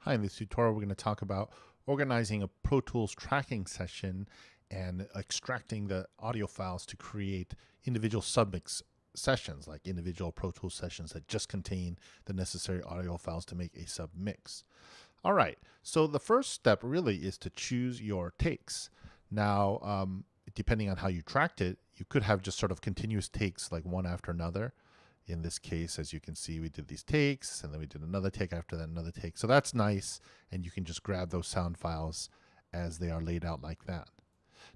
Hi, in this tutorial we're going to talk about organizing a Pro Tools tracking session and extracting the audio files to create individual submix sessions, like individual Pro Tools sessions that just contain the necessary audio files to make a submix. All right, so the first step really is to choose your takes. Now, depending on how you tracked it, you could have just sort of continuous takes like one after another. In this case, as you can see, we did these takes and then we did another take after that, another take. So that's nice. And you can just grab those sound files as they are laid out like that.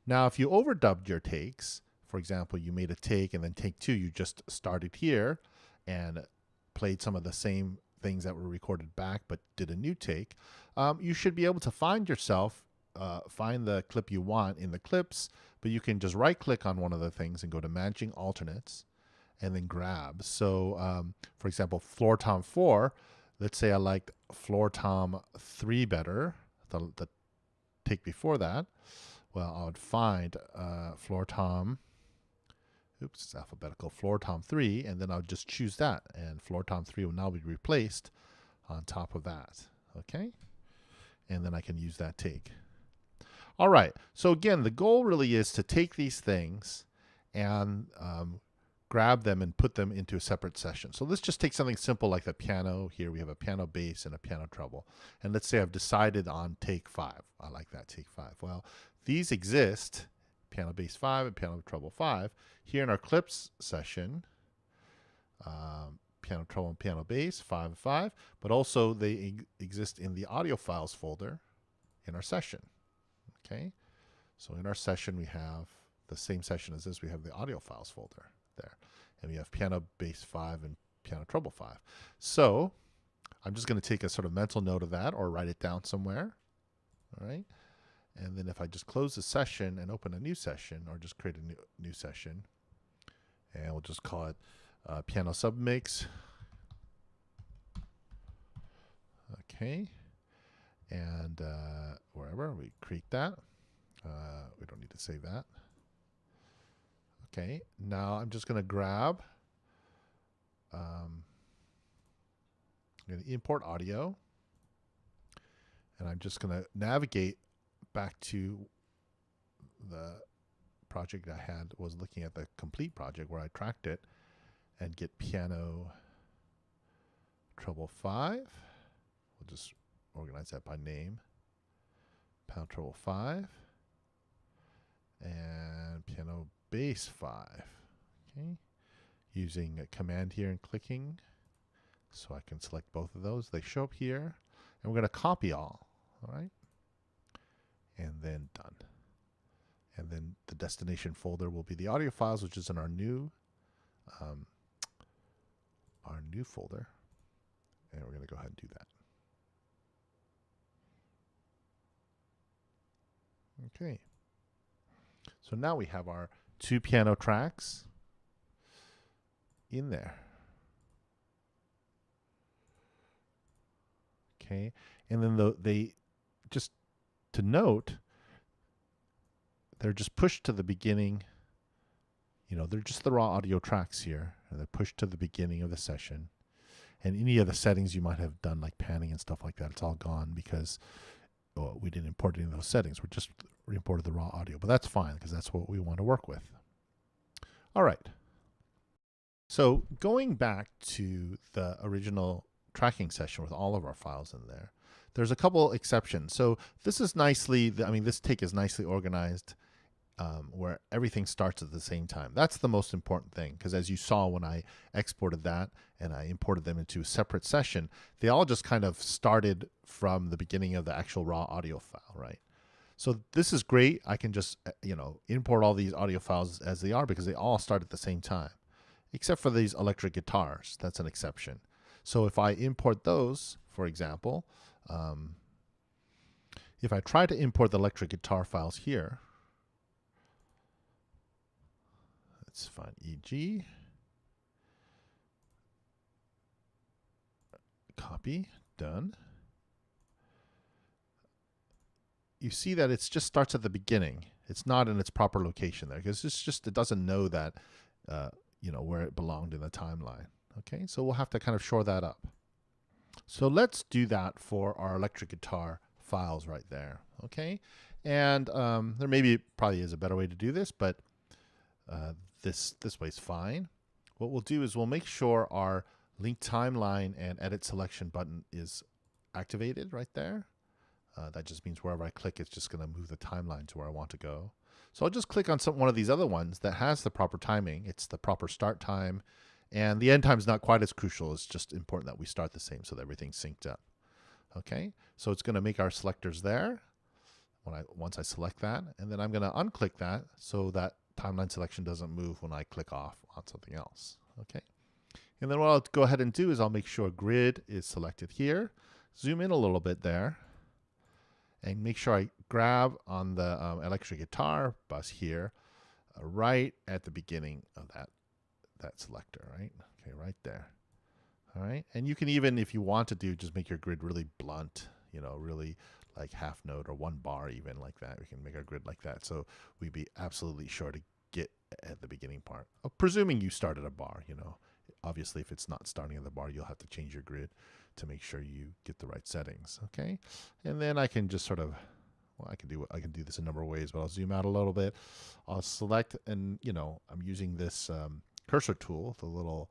Now, if you overdubbed your takes, for example, you made a take and then take two, you just started here and played some of the same things that were recorded back, but did a new take, you should be able to find yourself, find the clip you want in the clips, but you can just right click on one of the things and go to Managing Alternates and then grab. So for example, Floor Tom 4, let's say I liked Floor Tom 3 better, the take before that. Well, I would find Floor Tom, oops, it's alphabetical, Floor Tom 3, and then I would just choose that, and Floor Tom 3 will now be replaced on top of that, okay? And then I can use that take. All right, so again, the goal really is to take these things and grab them and put them into a separate session. So let's just take something simple like the piano. Here we have a piano bass and a piano treble. And let's say I've decided on take 5. I like that, take 5. Well, these exist, piano bass 5 and piano treble 5, here in our clips session, piano treble and piano bass 5 and 5, but also they exist in the audio files folder in our session. Okay, so in our session we have the same session as this. We have the audio files folder there, and we have piano bass 5 and piano treble 5. So I'm just going to take a sort of mental note of that or write it down somewhere. All right, and then if I just close the session and open a new session, or just create a new session, and we'll just call it piano submix. Okay, and wherever we create that, we don't need to save that. Okay, now I'm just going to grab, I'm going to import audio, and I'm just going to navigate back to the project I had, was looking at the complete project where I tracked it, and get piano treble 5. We'll just organize that by name. Piano treble 5 and piano bass 5. Okay, using a command here and clicking, so I can select both of those. They show up here, and we're going to copy all. All right, and then done. And then the destination folder will be the audio files, which is in our new folder, and we're going to go ahead and do that. Okay, so now we have our 2 piano tracks in there. Okay, and then they just, to note, they're just pushed to the beginning. You know, they're just the raw audio tracks here, and they're pushed to the beginning of the session. And any of the settings you might have done, like panning and stuff like that, it's all gone because we didn't import any of those settings. We just imported the raw audio, but that's fine because that's what we want to work with. All right. So going back to the original tracking session with all of our files in there, there's a couple exceptions. So this is nicely, this take is nicely organized, where everything starts at the same time. That's the most important thing, because as you saw when I exported that and I imported them into a separate session, they all just kind of started from the beginning of the actual raw audio file, right? So this is great. I can just, import all these audio files as they are because they all start at the same time, except for these electric guitars. That's an exception. So if I import those, for example, if I try to import the electric guitar files here, let's find EG, copy, done. You see that it just starts at the beginning. It's not in its proper location there because it doesn't know that, where it belonged in the timeline. Okay, so we'll have to kind of shore that up. So let's do that for our electric guitar files right there. Okay. And there probably is a better way to do this, but this way is fine. What we'll do is we'll make sure our link timeline and edit selection button is activated right there. That just means wherever I click, it's just going to move the timeline to where I want to go. So I'll just click on one of these other ones that has the proper timing. It's the proper start time, and the end time is not quite as crucial. It's just important that we start the same so that everything's synced up. Okay, so it's going to make our selectors there once I select that, and then I'm going to unclick that so that timeline selection doesn't move when I click off on something else. Okay, and then what I'll go ahead and do is I'll make sure grid is selected here, zoom in a little bit there, and make sure I grab on the electric guitar bus here, right at the beginning of that selector, right? Okay, right there. All right, and you can even, if you want to just make your grid really blunt, really like half note or one bar even like that. We can make our grid like that, so we'd be absolutely sure to get at the beginning part. Presuming you start at a bar, Obviously, if it's not starting at the bar, you'll have to change your grid to make sure you get the right settings. Okay, and then I can just sort of, I can do this a number of ways, but I'll zoom out a little bit. I'll select, and I'm using this cursor tool, the little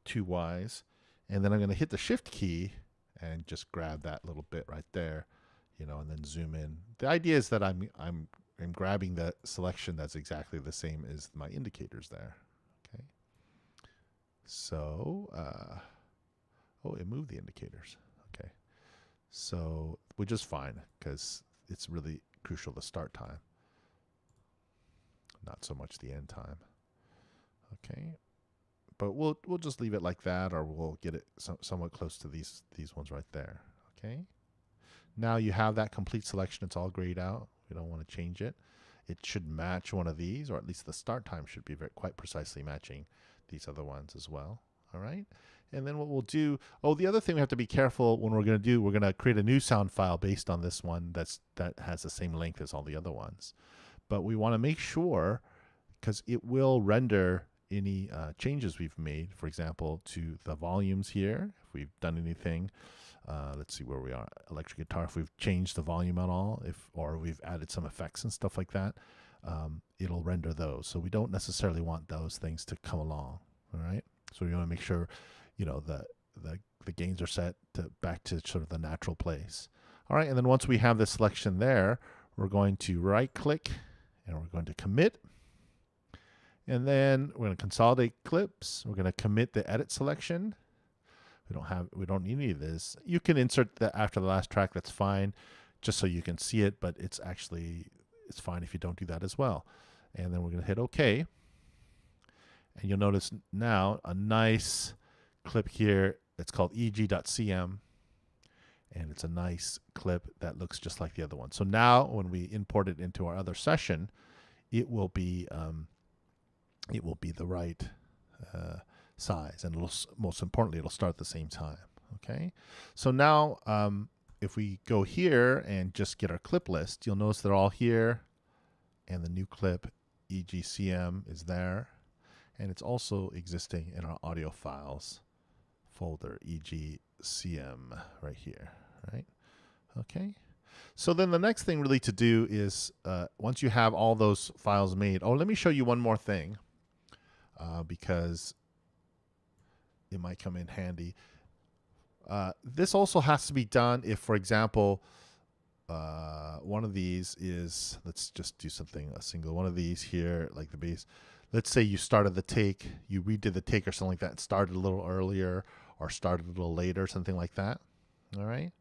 2 Y's, and then I'm going to hit the Shift key and just grab that little bit right there, and then zoom in. The idea is that I'm grabbing the selection that's exactly the same as my indicators there. Okay, so oh, it moved the indicators. Okay, so which is fine because it's really crucial the start time, not so much the end time. Okay, but we'll just leave it like that, or we'll get it somewhat close to these ones right there. Okay, now you have that complete selection. It's all grayed out. We don't want to change it. It should match one of these, or at least the start time should be quite precisely matching these other ones as well. All right, and then what we'll do, the other thing we have to be careful when we're going to create a new sound file based on this one that has the same length as all the other ones, but we want to make sure, because it will render any changes we've made, for example, to the volumes here. If we've done anything, let's see where we are. Electric guitar, if we've changed the volume at all, or we've added some effects and stuff like that, it'll render those. So we don't necessarily want those things to come along. All right. So we want to make sure, the gains are set back to sort of the natural place. All right. And then once we have this selection there, we're going to right click and we're going to commit. And then we're going to consolidate clips. We're going to commit the edit selection. We don't need any of this. You can insert that after the last track. That's fine, just so you can see it. But it's fine if you don't do that as well. And then we're going to hit OK. And you'll notice now a nice clip here. It's called eg.cm. And it's a nice clip that looks just like the other one. So now when we import it into our other session, it will be the right size, and most importantly, it'll start at the same time. Okay, so now if we go here and just get our clip list, you'll notice they're all here, and the new clip EGCM is there, and it's also existing in our audio files folder, EGCM right here, right? Okay. So then the next thing really to do is once you have all those files made, let me show you one more thing. Because it might come in handy. This also has to be done if, for example, one of these is, let's just do a single one of these here, like the bass. Let's say you started the take, you redid the take or something like that, and started a little earlier or started a little later, something like that. All right.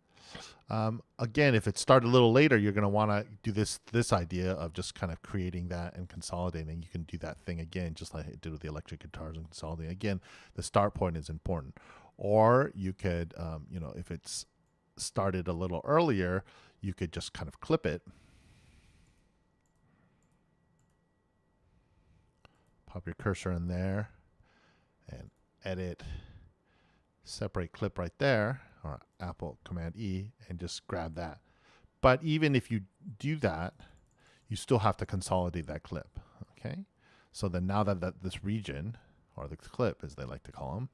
Again, if it started a little later, you're going to want to do this idea of just kind of creating that and consolidating. You can do that thing again, just like I did with the electric guitars and consolidating. Again, the start point is important. Or you could, if it's started a little earlier, you could just kind of clip it. Pop your cursor in there and edit, separate clip right there, or Apple Command E, and just grab that. But even if you do that, you still have to consolidate that clip. Okay, so then now that this region, or the clip as they like to call them,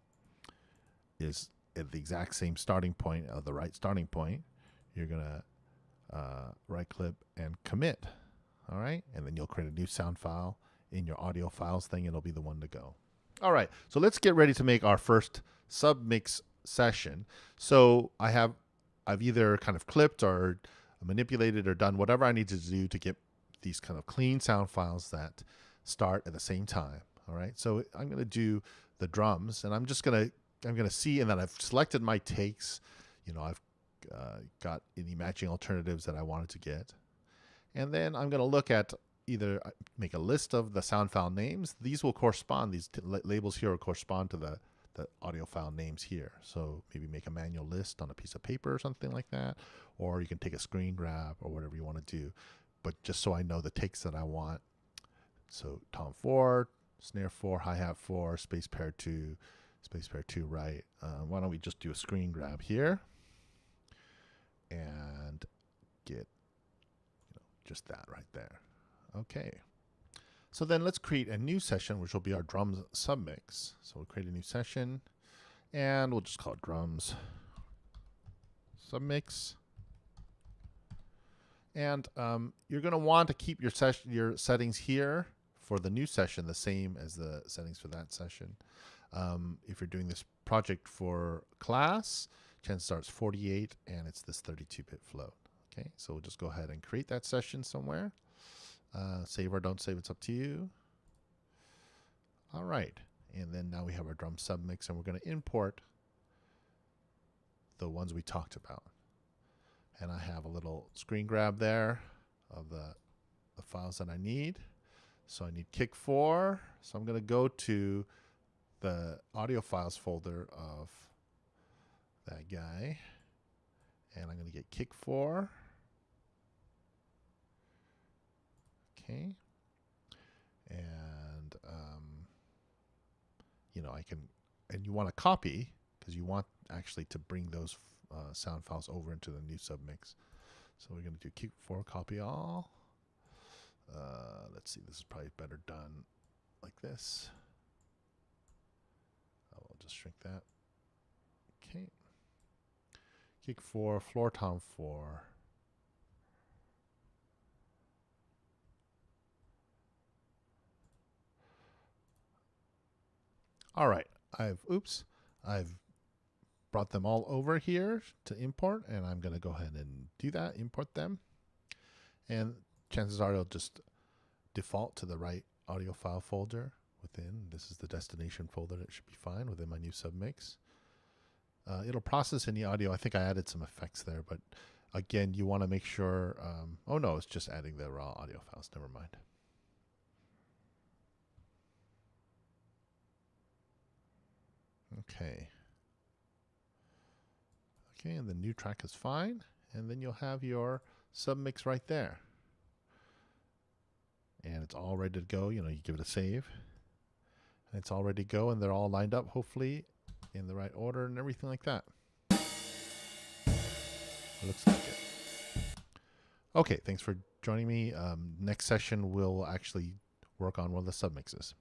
is at the exact same starting point, the right starting point, you're going to right click and commit. All right. And then you'll create a new sound file in your audio files thing. It'll be the one to go. All right. So let's get ready to make our first submix session. So I've either kind of clipped or manipulated or done whatever I need to do to get these kind of clean sound files that start at the same time. All right. So I'm going to do the drums, and I'm going to see, and then I've selected my takes. I've got any matching alternatives that I wanted to get. And then I'm going to look at either make a list of the sound file names. These will correspond, these labels here will correspond to the audio file names here. So maybe make a manual list on a piece of paper or something like that. Or you can take a screen grab or whatever you want to do. But just so I know the takes that I want. So tom 4, snare 4, hi-hat 4, space pair 2, space pair 2 right. Why don't we just do a screen grab here and get just that right there. Okay. So then let's create a new session, which will be our drums submix. So we'll create a new session, and we'll just call it drums submix. And you're going to want to keep your settings here for the new session the same as the settings for that session. If you're doing this project for class, chances are it's 48, and it's this 32-bit float. Okay, so we'll just go ahead and create that session somewhere. Save or don't save, it's up to you. All right, and then now we have our drum submix, and we're going to import the ones we talked about. And I have a little screen grab there of the files that I need. So I need kick 4. So I'm going to go to the audio files folder of that guy, and I'm going to get kick 4. Okay. And, I can, and you want to copy because you want actually to bring those sound files over into the new submix. So we're going to do kick 4, copy all. Let's see, this is probably better done like this. I'll just shrink that. Okay. Kick 4, floor tom 4. All right, I've brought them all over here to import, and I'm going to go ahead and do that, import them. And chances are it'll just default to the right audio file folder within. This is the destination folder. It should be fine within my new submix. It'll process any audio. I think I added some effects there, but again, you want to make sure. Oh no, it's just adding the raw audio files. Never mind. Okay. Okay, and the new track is fine. And then you'll have your submix right there. And it's all ready to go. You give it a save. And it's all ready to go, and they're all lined up, hopefully, in the right order and everything like that. Looks like it. Okay, thanks for joining me. Next session, we'll actually work on one of the submixes.